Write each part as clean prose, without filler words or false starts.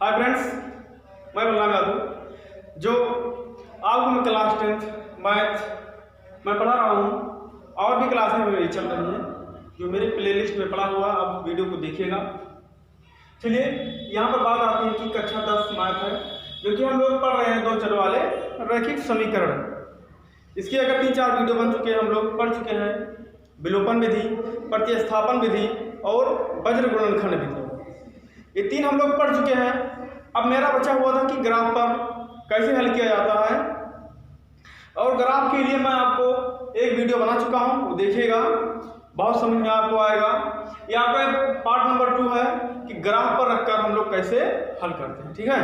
Hi friends, मैं बलराम यादव। जो आपको मैं क्लास 10th मैथ मैं पढ़ा रहा हूँ और भी क्लासें मेरी चल रही हैं जो मेरे प्लेलिस्ट में पढ़ा हुआ। अब वीडियो को देखिएगा। चलिए यहाँ पर बात आती है कि कक्षा 10 मैथ है जो कि हम लोग पढ़ रहे हैं दो चर वाले रैखिक समीकरण। इसकी अगर 3-4 वीडियो बन चुके हैं, हम लोग पढ़ चुके हैं विलोपन विधि, प्रतिस्थापन विधि और वज्र गुणनखंड विधि। ये 3 हम लोग पढ़ चुके हैं। अब मेरा बचा हुआ था कि ग्राफ पर कैसे हल किया जाता है, और ग्राफ के लिए मैं आपको एक वीडियो बना चुका हूं, वो देखिएगा, बहुत समझ में आपको आएगा। यहाँ पे पार्ट नंबर 2 है कि ग्राफ पर रखकर हम लोग कैसे हल करते हैं। ठीक है,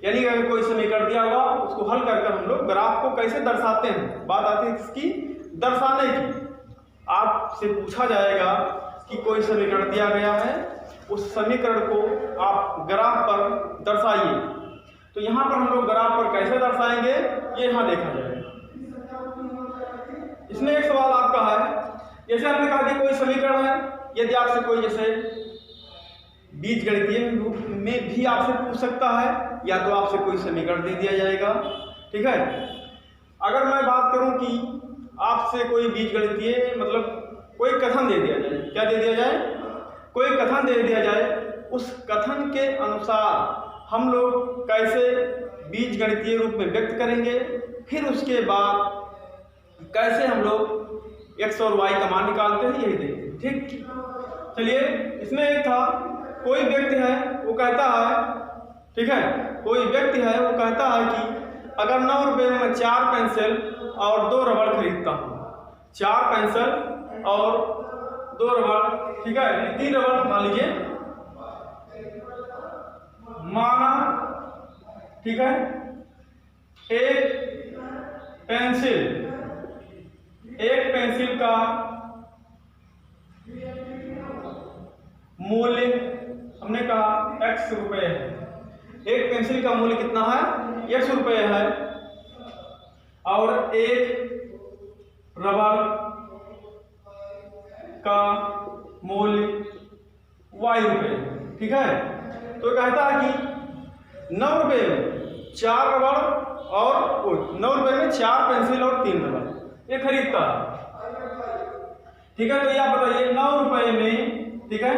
यानी अगर कोई समीकरण दिया हुआ उसको हल कर हम लोग ग्राफ को कैसे दर्शाते हैं। बात आती है किसकी, दर्शाने की। आपसे पूछा जाएगा कि कोई समीकरण दिया गया है, उस समीकरण को आप ग्राफ पर दर्शाइए। तो यहाँ पर हम लोग ग्राफ पर कैसे दर्शाएंगे ये यहाँ देखा जाएगा। इसमें एक सवाल आपका है, जैसे हमने कहा कि कोई समीकरण है, यदि आपसे कोई जैसे बीजगणितीय रूप में भी आपसे पूछ सकता है, या तो आपसे कोई समीकरण दे दिया जाएगा। ठीक है, अगर मैं बात करूं कि आपसे कोई बीजगणितीय मतलब कोई कथन दे दिया जाए, क्या दे दिया जाए, कोई कथन दे दिया जाए, उस कथन के अनुसार हम लोग कैसे बीजगणितीय रूप में व्यक्त करेंगे, फिर उसके बाद कैसे हम लोग x और y का मान निकालते हैं, यही देखते हैं। ठीक, चलिए इसमें एक था, कोई व्यक्ति है वो कहता है, ठीक है, कोई व्यक्ति है वो कहता है कि अगर 9 रुपये में मैं 4 पेंसिल और 2 रबड़ खरीदता हूँ, 4 पेंसिल और 2 रबड़, ठीक है, 3 रबड़ मान लीजिए, माना, ठीक है, एक पेंसिल का मूल्य हमने कहा x रुपए है। एक पेंसिल का मूल्य कितना है, x रुपए है, और एक रबड़ का मूल्य y रुपए। ठीक है, तो कहता है कि 9 रुपये में 4 रबड़ और 9 रुपये में 4 पेंसिल और 3 रबड़ ये खरीदता है। ठीक है, तो ये आप बताइए 9 रुपये में, ठीक है,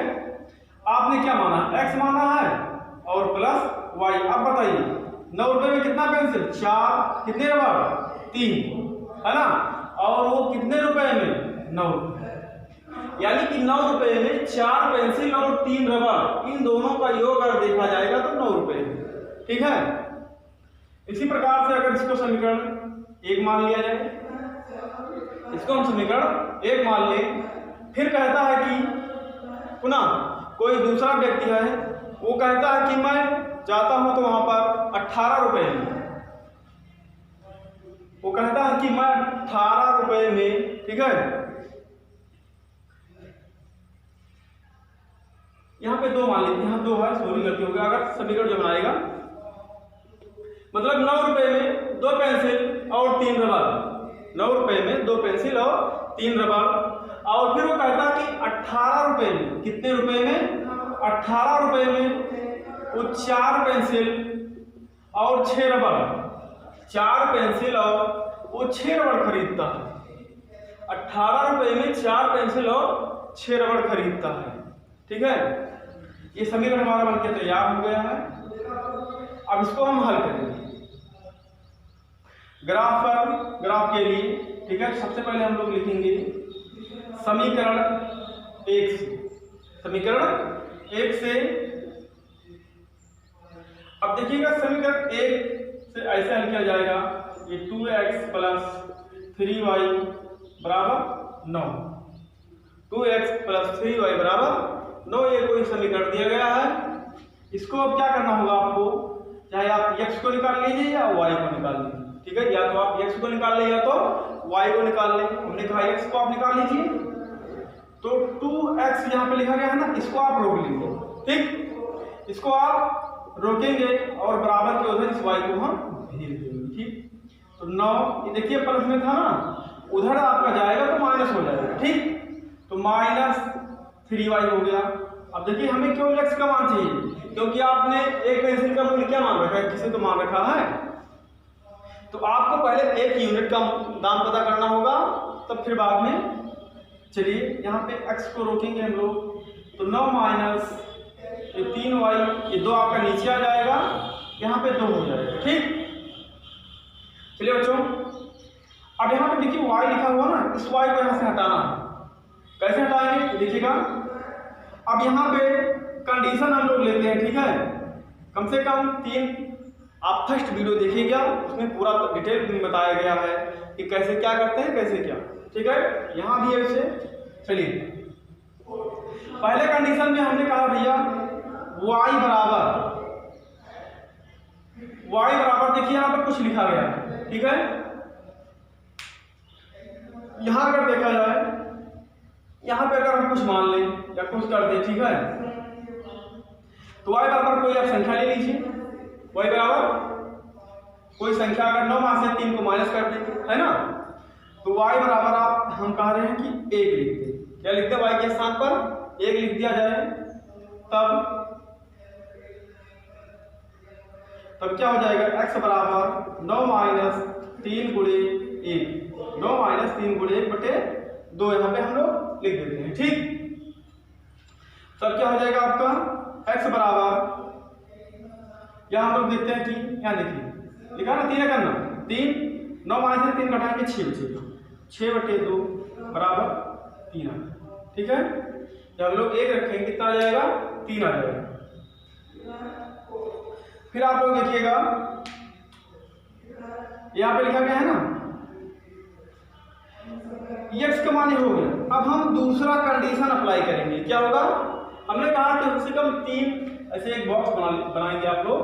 आपने क्या माना, x माना है और प्लस y। आप बताइए 9 रुपये में कितना पेंसिल, 4, कितने रबड़, 3, है ना, और वो कितने रुपए में, 9 रुपये, यानी कि 9 रुपये में 4 पेंसिल और 3 रबड़, इन दोनों का योग अगर देखा जाएगा तो 9 रुपये। ठीक है, इसी प्रकार से अगर इसको समीकरण 1 मान लिया जाए, इसको हम समीकरण 1 मान लें, फिर कहता है कि पुनः कोई दूसरा व्यक्ति है वो कहता है कि मैं जाता हूं तो वहां पर 18 रुपये में, वो कहता है कि मैं 18 रुपये में, ठीक है, यहाँ पे 2 मान लीजिए, यहाँ 2 है, सॉरी गलती हो गया। अगर समीकरण जो बनाएगा मतलब 9 रुपये में 2 पेंसिल और 3 रबड़, 9 रुपये में 2 पेंसिल और 3 रबड़, और फिर वो कहता कि 18 रुपये में, कितने रुपए में, 18 रुपये में वो 4 पेंसिल और 6 रबड़, 4 पेंसिल और वो 6 रबड़ खरीदता है। 18 रुपये में 4 पेंसिल और 6 रबड़ खरीदता है। ठीक है, ये समीकरण हमारा बनकर तैयार हो गया है। अब इसको हम हल करेंगे ग्राफ के लिए। ठीक है, सबसे पहले हम लोग लिखेंगे समीकरण 1 से। अब देखिएगा समीकरण 1 से ऐसे हल किया जाएगा, ये 2x + 3y बराबर 9, 2x + 3y बराबर 9, ये कोई समीकरण दिया गया है। इसको अब क्या करना होगा आपको, चाहे आप x को निकाल लीजिए या y को निकाल लीजिए। ठीक है, या तो आप x को निकाल लें या तो y को निकाल लें। हमने कहा x को आप निकाल लीजिए, तो 2x यहाँ पे लिखा गया है ना, इसको आप रोक लीजिए। ठीक, इसको आप रोकेंगे और बराबर के उधर इस y को हम भेज देंगे। ठीक, तो 9, ये देखिए प्लस में था ना, उधर आपका जाएगा तो माइनस हो जाएगा। ठीक, तो -3y हो गया, अब देखिए हमें क्यों x का मान चाहिए, क्योंकि आपने एक पेंसिल का मूल्य क्या मान रखा है, किसी तो मान रखा है। तो आपको पहले एक यूनिट का दाम पता करना होगा, तब फिर बाद में। चलिए यहाँ पे x को रोकेंगे हम लोग, तो 9 माइनस ये 3y, ये 2 आपका नीचे आ जाएगा, यहाँ पे 2 हो जाएगा। ठीक, चलिए बच्चों अब यहाँ पे देखिए y लिखा हुआ ना, इस y को यहाँ से हटाना है। कैसे हटाएंगे देखिएगा। अब यहाँ पे कंडीशन हम लोग लेते हैं, ठीक है। कम से कम 3 आप फर्स्ट वीडियो देखिएगा, उसमें पूरा डिटेल में बताया गया है कि कैसे क्या करते हैं, कैसे क्या, ठीक है। यहाँ भी ऐसे। चलिए पहले कंडीशन में हमने कहा भैया y बराबर देखिए यहाँ पर कुछ लिखा गया है, ठीक है। यहाँ अगर देखा जाए, यहाँ पे अगर हम कुछ मान लें या कुछ कर दें, ठीक है, तो y बराबर कोई आप संख्या ले लीजिए। y बराबर कोई संख्या, अगर 9 में से 3 को माइनस कर दें, है ना, तो y बराबर आप हम कह रहे हैं कि 1 लिख दें। क्या लिखते हैं, y के स्थान पर 1 लिख दिया जाए, तब क्या हो जाएगा, x बराबर 9 माइनस 3 गुणे 1, 9 माइनस 3 गुणे 1 बटे 2 यहाँ पे हम लोग लिख देते हैं। ठीक, तब क्या हो जाएगा आपका x बराबर, यहाँ हम लोग देखते हैं कि यहाँ देखिए लिखा ना 3 करना, 3 9 माइनस 3 घटाएंगे 6 बचेगा, 6 बटे 2 बराबर 3 आ। ठीक है, जब हम लोग 1 रखेंगे कितना आ जाएगा, 3 आ जाएगा। फिर आप लोग देखिएगा यहाँ पे लिखा गया है ना, x का मान हो गया। अब हम दूसरा कंडीशन अप्लाई करेंगे, क्या होगा, हमने कहा कि कम से कम 3 ऐसे एक बॉक्स बनाएंगे आप लोग,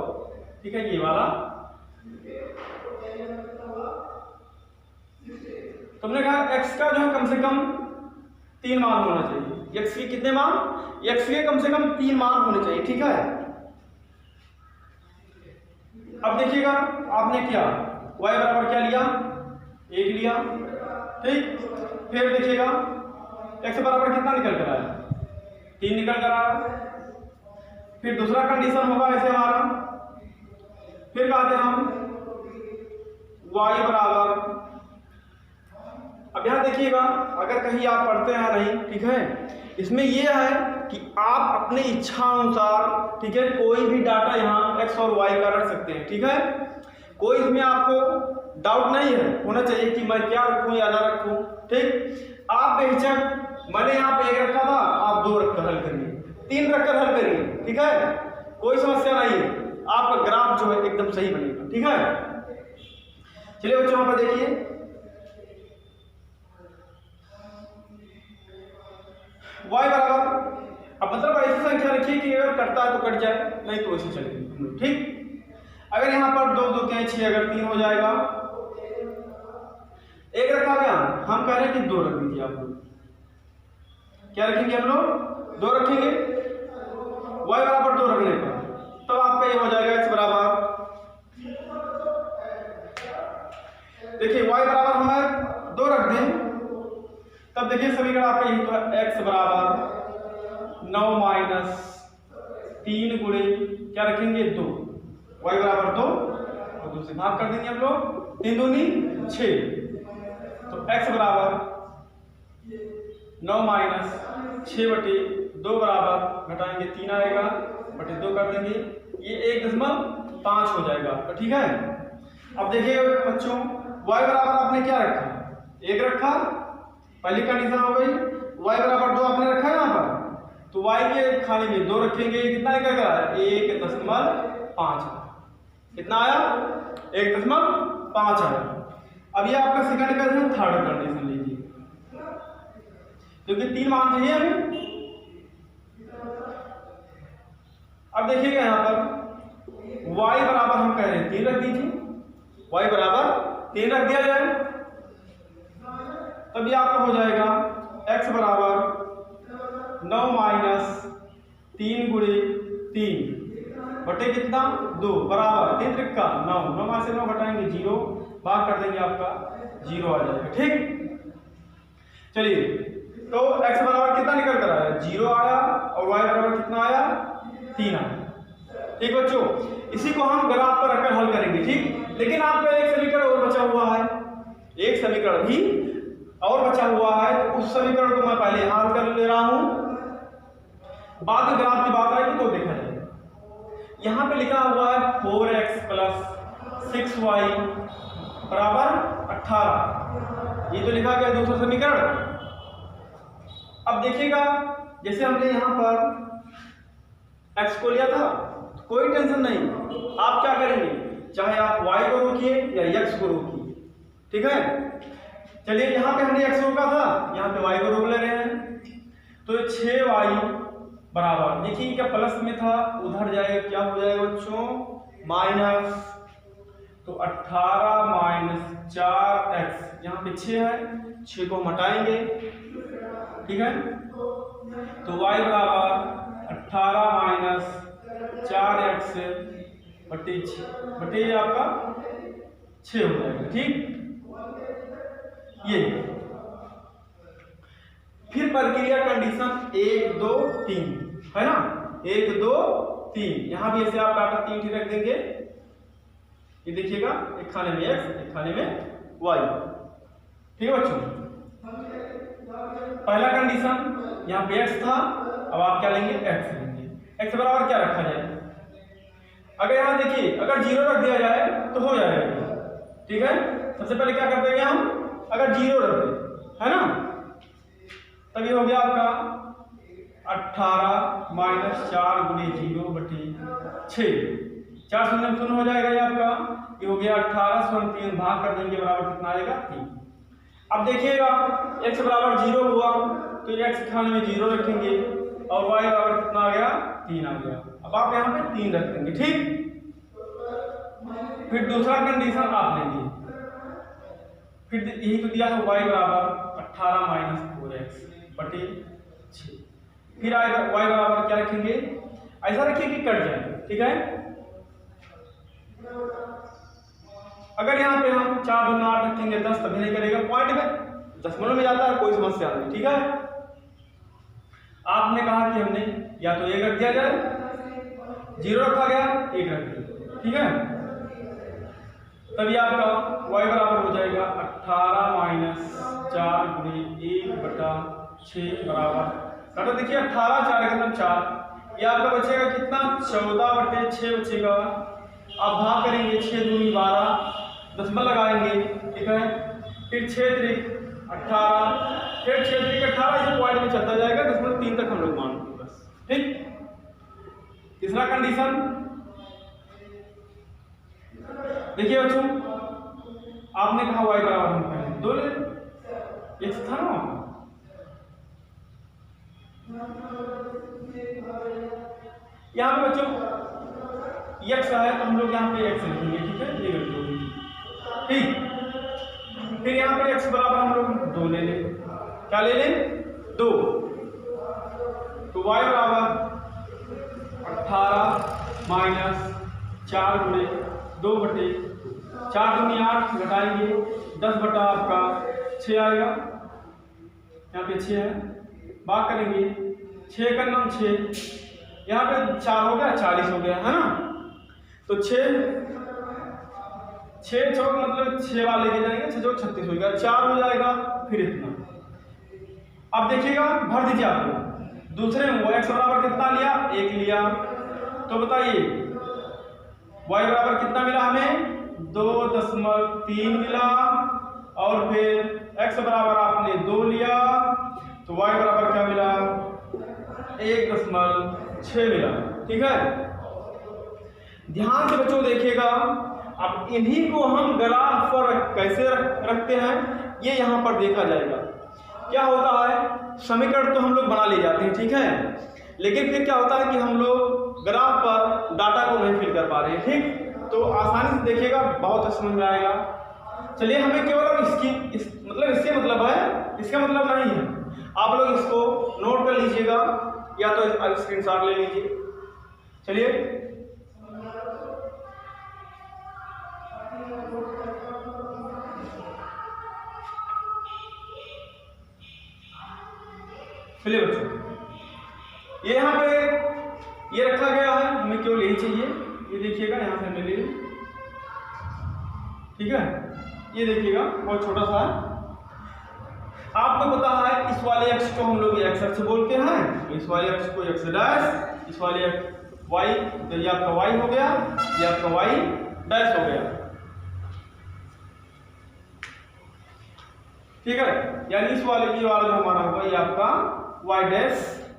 ठीक है, ये वाला। तो हमने कहा x का जो है कम से कम 3 मान होना चाहिए। x के कितने मान, x के कम से कम 3 मान होने चाहिए, ठीक है। अब देखिएगा आपने क्या y बराबर क्या लिया, 1 लिया, ठीक। फिर देखिएगा x बराबर कितना निकल कर आया, 3 निकल कर आया। फिर दूसरा कंडीशन होगा ऐसे हमारा, फिर कहते हैं हम y बराबर, अब यहाँ देखिएगा अगर कहीं आप पढ़ते हैं नहीं, ठीक है, इसमें यह है कि आप अपने इच्छा अनुसार, ठीक है, कोई भी डाटा यहाँ x और y का रख सकते हैं, ठीक है। कोई इसमें आपको डाउट नहीं है होना चाहिए कि मैं क्या रखूं या ना रखूं, ठीक। आप बेहिचक, मैंने यहाँ पे 1 रखा था, आप 2 रखकर हल करिए, 3 रखकर हल करिए, ठीक है, कोई समस्या नहीं है। आपका ग्राफ जो है एकदम सही बनेगा, ठीक है। चलिए बच्चों यहाँ पर देखिए, y बराबर, अब मतलब ऐसी संख्या रखिए कि अगर कटता है तो कट जाए, नहीं तो ऐसे चलेगी, ठीक। अगर यहाँ पर 2 2 के 6, अगर 3 हो जाएगा, 1 रखा गया, हम कह रहे हैं कि 2 रख दीजिए आप लोग। क्या रखेंगे हम लोग, 2 रखेंगे। y बराबर 2 रखने पर तब आपका ये हो जाएगा x बराबर, देखिए y बराबर हमें 2 रख दें, तब देखिए समीकरण आपका यही तो है, x बराबर 9 माइनस 3 गुणे क्या रखेंगे 2, y बराबर 2 और 2 से भाग कर देंगे हम लोग, 3 दूनी 6, तो x बराबर 9 माइनस 6 बटे 2 बराबर घटाएंगे 3 आएगा, बटे 2 कर देंगे, ये 1.5 हो जाएगा, तो ठीक है। अब देखिए बच्चों y बराबर आपने क्या रखा, 1 रखा, पहली कंडीशन हो गई। y बराबर 2 आपने रखा है यहाँ पर, तो y के खाने में 2 रखेंगे, कितना निकल कर आया, 1.5, कितना आया, 1.5 आया। अब ये आपका सेकंड कंडीशन, थर्ड कंडीशन लीजिए, क्योंकि 3 मान चाहिए हमें। अब देखिएगा यहाँ पर y बराबर हम कह रहे हैं 3 रख दीजिए, y बराबर 3 रख दिया जाए, तभी आपका हो जाएगा x बराबर 9 माइनस 3 गुणे 3 बटे कितना 2 बराबर 3 त्रिका 9, 9 में से 9 घटाएंगे 0, भाग कर देंगे आपका 0 आ जाएगा, ठीक। चलिए तो x बराबर कितना निकल कर आया, 0 आया, और y बराबर कितना आया, 3 आया। ठीक बच्चों, इसी को हम ग्राफ पर रखकर हल करेंगे। ठीक, लेकिन आपका एक समीकरण और बचा हुआ है, एक समीकरण भी और बचा हुआ है, तो उस समीकरण को मैं पहले हल कर ले रहा हूं, बाद में ग्राफ की बात आएगी तो देखा जाएगा। यहां पे लिखा हुआ है 4x + 6y बराबर 18, ये तो लिखा गया दूसरा समीकरण। अब देखिएगा, जैसे हमने यहां पर x को लिया था, कोई टेंशन नहीं, आप क्या करेंगे, चाहे आप y को रोकिए या x को रोकिए, ठीक है। चलिए यहाँ पे हमने x रोका था, यहाँ पे y को रोक ले रहे हैं, तो 6y बराबर, देखिए क्या प्लस में था, उधर जाएगा क्या हो जाएगा बच्चों, माइनस, तो 18 - 4x, यहाँ पे 6 है, 6 को हम हटाएंगे, ठीक है, तो y बराबर 18 - 4x बटे आपका 6 हो जाएगा। ठीक, ये फिर प्रक्रिया कंडीशन 1 2 3 है ना, 1 2 3, यहां भी ऐसे आप डाटा 3 रख देंगे। ये देखिएगा, एक खाने में x, एक खाने में y। ठीक है बच्चों, पहला कंडीशन यहाँ पे x था, अब आप क्या लेंगे, x लेंगे। x बराबर क्या रखा जाए, अगर यहाँ देखिए अगर 0 रख दिया जाए तो हो जाएगा। ठीक है, सबसे पहले क्या कर देंगे हम, अगर 0 रख दे, है ना, तभी हो गया आपका 18 - 4 × 0 बटे 6, 4 शून्य शून्य हो जाएगा, ये आपका ये हो गया 18, 3 भाग कर देंगे, बराबर कितना आएगा, 3। अब देखिएगा x बराबर 0 हुआ, तो x खाने में 0 रखेंगे, और y बराबर कितना आ गया, 3 आ गया। अब आप यहाँ पे 3 रख देंगे। ठीक, फिर दूसरा कंडीशन आप लेंगे, फिर यही तो दिया है, y बराबर 18 - 4x बटे 6, फिर y बराबर क्या रखेंगे, ऐसा रखिए कि कट जाए। ठीक है, अगर यहाँ पे हम 4 दूना 8 रखेंगे 10, तभी नहीं करेगा, पॉइंट में दशमलव में जाता है, कोई समस्या नहीं। ठीक है, आपने कहा कि हमने या तो 1 रख दिया जाए, 0 रखा गया, 1 रख दिया, ठीक है, तभी आपका y बराबर हो जाएगा 18 - 4 × 1 बटा 6 बराबर, काटो, देखिए 18 4 के मतलब 4, ये आपका बचेगा कितना, 14 बटे 6 बचेगा। आप भाग करेंगे, 6 दूनी 12, दशमलव लगाएंगे, ठीक है, फिर 6 त्रिक 18, फिर 6 त्रिक 18, इसे पॉइंट में चलता जाएगा, दशमलव 3 तक हम लोग मानेंगे बस। ठीक, तीसरा कंडीशन देखिए बच्चों, आपने कहा y बराबर हम पहले 2 ले, x था ना, यहाँ पे बच्चों x है तो हम लोग यहाँ पे x लिखेंगे। ठीक है, ये गलती होगी। ठीक, फिर यहाँ पे x बराबर हम लोग 2 ले लें, क्या ले लें, 2, तो y बराबर 18 - 4 × 2 बटे 4 दूनी 8, घटाएंगे 10 बटा आपका 6 आएगा, यहाँ पे 6 है, भाग करेंगे, 6 का नाम 6, यहाँ पे 4 हो गया, 40 हो गया, है ना, तो 6 चौक मतलब 6 बार लेके जाएंगे, 6 चौक 36 हो गया, 4 हो जाएगा, फिर इतना। अब देखिएगा, भर दीजिए आपको, दूसरे में x बराबर कितना लिया, 1 लिया, तो बताइए y बराबर कितना मिला हमें, 2.3 मिला, और फिर x बराबर आपने 2 लिया, तो y बराबर क्या मिला, 1.6 मिला। ठीक है, ध्यान से बच्चों देखिएगा, अब इन्हीं को हम ग्राफ पर कैसे रखते हैं, ये यहाँ पर देखा जाएगा। क्या होता है, समीकरण तो हम लोग बना ले जाते हैं, ठीक है, लेकिन फिर क्या होता है कि हम लोग ग्राफ पर डाटा को नहीं फिल कर पा रहे हैं। ठीक, तो आसानी से देखिएगा, बहुत समझ में आएगा। चलिए, हमें केवल इससे मतलब है, इसका मतलब नहीं है, आप लोग इसको नोट कर लीजिएगा, या तो स्क्रीनशॉट ले लीजिए। चलिए, चलिए बच्चों, ये यहाँ पे ये रखा गया है, हमें केवल यही चाहिए। ये देखिएगा यहाँ से हमें ले, ठीक है, ये देखिएगा बहुत छोटा सा है। आपको पता है इस वाले अक्ष को हम लोग एक्स अक्ष बोलते हैं, इस वाले अक्ष को एक्स डैश, इस वाले वाई, तो ये आपका वाई हो गया, ये आपका वाई डैश हो गया, ठीक है। यानी इस वाले की वाला जो हमारा होगा ये आपका वाई डैश,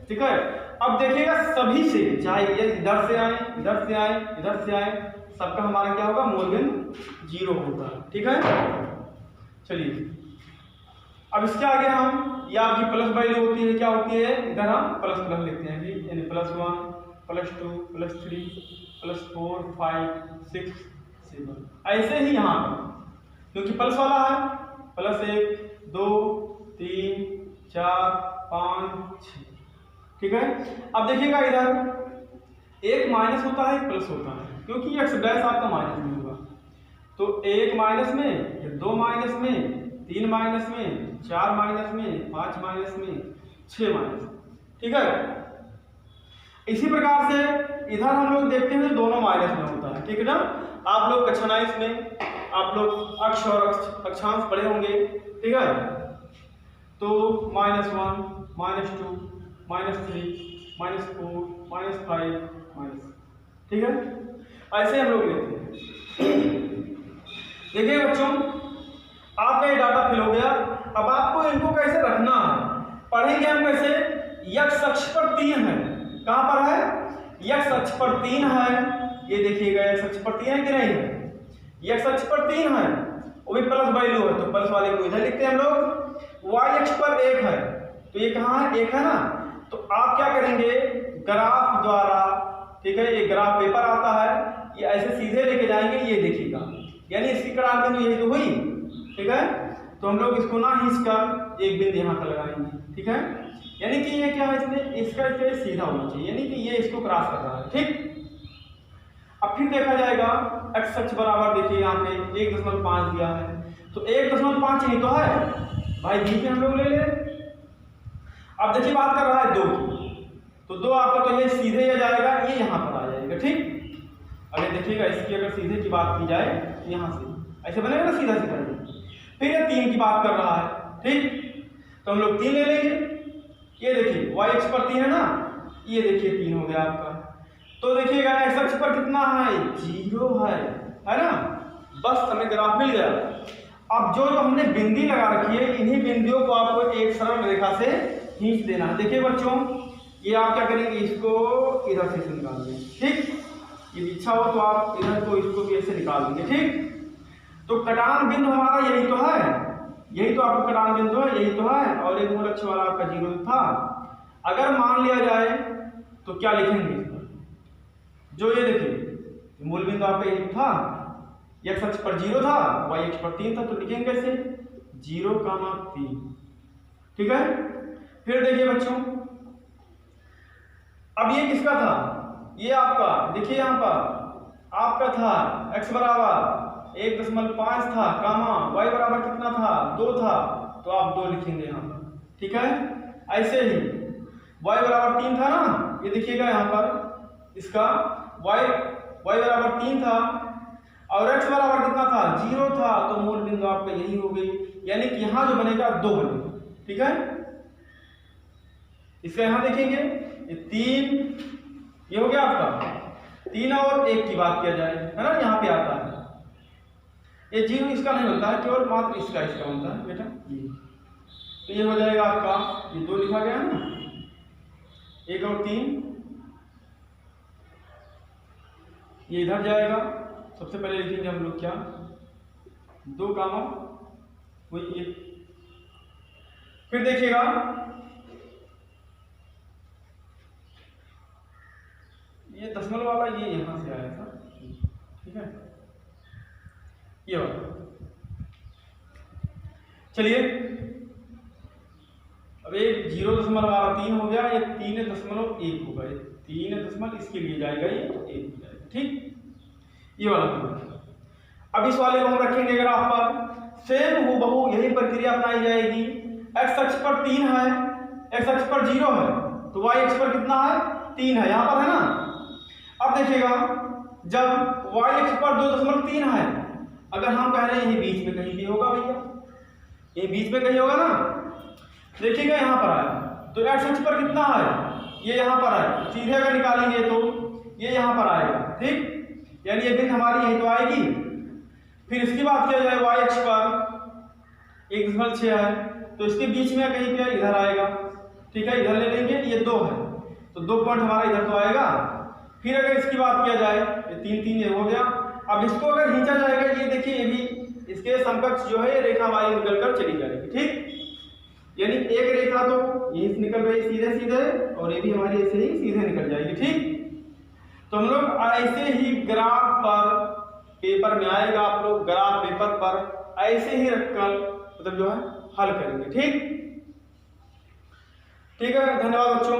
ठीक है। अब देखिएगा सभी से, चाहे ये इधर से आए, इधर से आए, इधर से आए, सबका हमारा क्या होगा, मूलबिंदु 0 होगा, ठीक है। चलिए अब इसके आगे हम, ये आपकी प्लस वैल्यू होती है, क्या होती है, इधर हम प्लस प्लस लिखते हैं जी, यानी +1 +2 +3 +4 5 6 7, ऐसे ही यहाँ क्योंकि प्लस वाला है, +1 2 3 4 5 6, ठीक है। अब देखिएगा इधर एक माइनस होता है, एक प्लस होता है, क्योंकि एक्स डैश आपका माइनस में होगा, तो 1 माइनस में, 2 माइनस में, 3 माइनस में, 4 माइनस में, 5 माइनस में, 6 माइनस, ठीक है। इसी प्रकार से इधर हम लोग देखते हैं तो दोनों माइनस में होता है, ठीक है ना। आप लोग कक्षा 9 में आप लोग अक्ष और अक्षांश पढ़े होंगे, ठीक है। तो -1 -2 -3 -4 -5 ठीक है, ऐसे हम लोग लेते हैं। देखिए बच्चों, आपका ये डाटा फिल हो गया। अब आपको इनको कैसे रखना है, पढ़ेंगे हम कैसे। एक्स अक्ष पर 3 है, कहां पर है, एक्स अक्ष पर 3 है, ये देखिएगा एक्स अक्ष पर 3 है कि नहीं है, एक्स अक्ष पर 3 है, वो भी प्लस वैल्यू है, तो प्लस वाले को इधर लिखते हैं हम लोग। वाई अक्ष पर 1 है, तो ये कहाँ है, 1 है ना, तो आप क्या करेंगे, ग्राफ द्वारा, ठीक है, ये ग्राफ पेपर आता है, ये ऐसे सीधे लेके जाएंगे, ये देखिएगा, यानी इसकी करार बिंदु यही तो हुई, ठीक है। तो हम लोग इसको ना खींचकर एक बिंदु यहाँ पर लगाएंगे, ठीक है, यानी कि ये क्या है, इसमें इसका सीधा होना चाहिए, यानी कि ये इसको क्रॉस कर रहा है, ठीक। अब फिर देखा जाएगा एक्स अक्ष बराबर, देखिए यहाँ पे 1.5 दिया है, तो 1.5 यही तो है भाई, बी पे हम लोग ले ले। अब देखिए बात कर रहा है 2 की, तो 2 आपका तो ये सीधे आ जाएगा, ये यहाँ पर आ जाएगा, ठीक। अगर देखिएगा इसकी अगर सीधे की बात की जाए, यहाँ से ऐसे बनेगा ना सीधा सीधा। फिर ये 3 की बात कर रहा है, ठीक, तो हम लोग 3 ले लेंगे। ये देखिए वाई अक्ष पर 3 है ना, ये देखिए 3 हो गया आपका। तो देखिएगा एक्स अक्ष पर कितना है, 0 है ना, बस हमें ग्राफ मिल गया। अब जो हमने बिंदी लगा रखी है, इन्हीं बिंदियों को आपको एक सरल रेखा से खींच देना है। देखिए बच्चों, ये आप क्या करेंगे, इसको इधर से निकाल देंगे, ठीक। ये इच्छा हो तो आप इधर को इसको भी ऐसे निकाल देंगे, ठीक। तो कटान बिंदु हमारा यही तो है, यही तो आपका कटान बिंदु है, यही तो है, और एक मूल अक्ष वाला आपका 0 था। अगर मान लिया जाए तो क्या लिखेंगे, जो ये देखिए मूल बिंदु आपका यही था, एक्स अक्ष पर 0 था, वाई अक्ष पर 3 था, तो लिखेंगे कैसे, 0,3, ठीक है। फिर देखिए बच्चों, अब ये किसका था, ये आपका देखिए यहाँ पर आपका था x बराबर 1.5 था, कामा y बराबर कितना था, 2 था, तो आप 2 लिखेंगे यहाँ पर, ठीक है। ऐसे ही y बराबर 3 था ना, ये देखिएगा यहाँ पर इसका y बराबर 3 था, और x बराबर कितना था, 0 था, तो मूल बिंदु आपका यही हो गई, यानी कि यहाँ जो बनेगा 2 बनेगा, ठीक है। इसका यहाँ देखेंगे ये 3, ये हो गया आपका 3 और 1 की बात किया जाए, है ना, यहाँ पे आता है ये 0, इसका नहीं होता है, केवल मात्र इसका बनता है बेटा, ये तो ये हो जाएगा आपका, ये 2 लिखा गया है ना, 1 और 3, ये इधर जाएगा। सबसे पहले लिखेंगे हम लोग क्या, 2 कामा वही 1। फिर देखिएगा ये दशमलव वाला ये यहाँ से आया था, ठीक है, ये वाला। चलिए अब ये 0.3 हो गया, ये 3.1 होगा, ये 3 इसके लिए जाएगा, ये 1 हो जाएगा, ठीक, ये वाला होगा। अब इस वाले को हम रखेंगे ग्राफ पर, सेम हूबहू यही प्रक्रिया अपनाई जाएगी। एक्स अक्ष पर 3 है, एक्स अक्ष पर 0 है तो वाई अक्ष पर कितना है 3 है, यहाँ पर है ना। अब देखिएगा जब वाई अक्ष पर 2.3 है, अगर हम कह रहे हैं यही बीच में कहीं भी होगा भैया, ये बीच में कहीं होगा ना। देखिएगा यहाँ पर है तो एक्स अक्ष पर कितना है, ये यहाँ पर है, सीधे अगर निकालेंगे तो ये यहाँ पर आएगा, ठीक, यानी ये बिंदु हमारी यही तो आएगी। फिर इसकी बात किया जाए वाई अक्ष पर 1.6 है तो इसके बीच में कहीं पे इधर आएगा, ठीक है, इधर ले लेंगे, ये 2 है तो 2 पॉइंट हमारा इधर तो आएगा। फिर अगर इसकी बात किया जाए ये 3 ये हो गया। अब इसको अगर खींचा जाएगा, ये देखिए ये भी इसके समकक्ष जो है ये रेखा हमारी निकल कर चली जाएगी, ठीक, यानी एक रेखा तो यहीं से निकल रही सीधे सीधे और ये भी हमारी ऐसे ही सीधे निकल जाएगी, ठीक। तो हम लोग ऐसे ही ग्राफ पर पेपर में आएगा, आप लोग ग्राफ पेपर पर ऐसे ही रखकर मतलब जो है हल करेंगे, ठीक। ठीक है, धन्यवाद बच्चों।